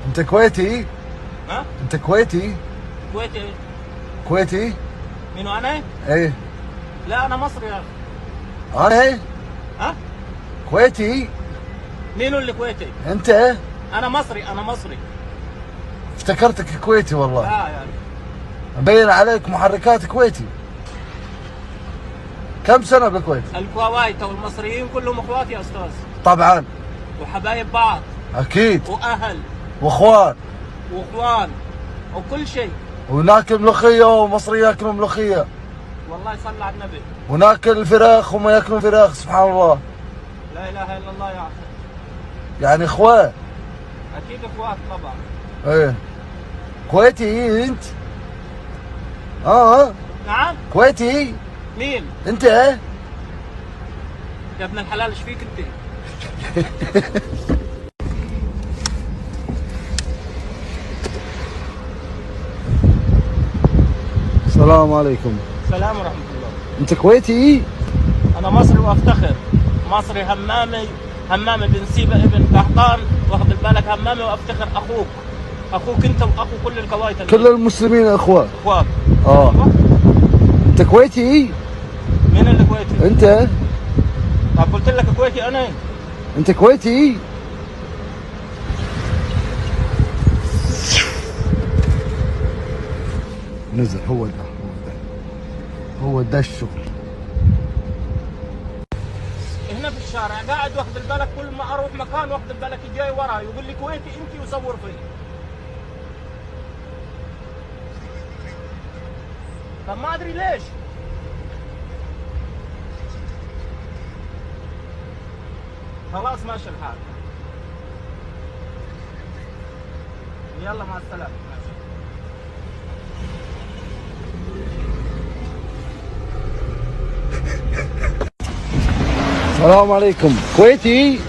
انت كويتي؟ ها؟ انت كويتي؟ كويتي ايه؟ كويتي؟ مين انا؟ ايه. لا انا مصري يا اخي. انا ايه؟ ها؟ كويتي؟ مين اللي كويتي؟ انت؟ انا مصري. افتكرتك كويتي والله. لا يعني مبين عليك محركات كويتي. كم سنة بالكويت؟ الكويت والمصريين كلهم اخوات يا استاذ، طبعا. وحبايب بعض، اكيد. واهل واخوان. واخوان وكل شيء. وناكل ملوخية ومصري ياكلوا ملوخية. والله يصلي على النبي. وناكل فراخ وما ياكلون فراخ، سبحان الله. لا اله الا الله يا اخي. يعني اخوان. اكيد اخوات طبعا. ايه. كويتي انت؟ نعم. كويتي؟ مين؟ انت؟ يا ابن الحلال ايش فيك انت؟ السلام عليكم. السلام ورحمة الله. انت كويتي؟ أنا مصري وأفتخر، مصري همامي بن سيبة ابن قحطان، واخد بالك، همامي وأفتخر. أخوك أنت وأخو كل الكويت. كل المسلمين اخوان. أخوات. انت كويتي؟ مين اللي كويتي؟ انت؟ طب قلت لك كويتي أنا. انت كويتي؟ نزل. هو ده الشغل. هنا في الشارع قاعد، واخد بالك، كل ما أروح مكان واخد بالك جاي وراي يقول لي كويتي أنت ويصور فيه. طب ما أدري ليش. خلاص ماشي الحال. يلا مع السلامة. السلام عليكم. كويتي؟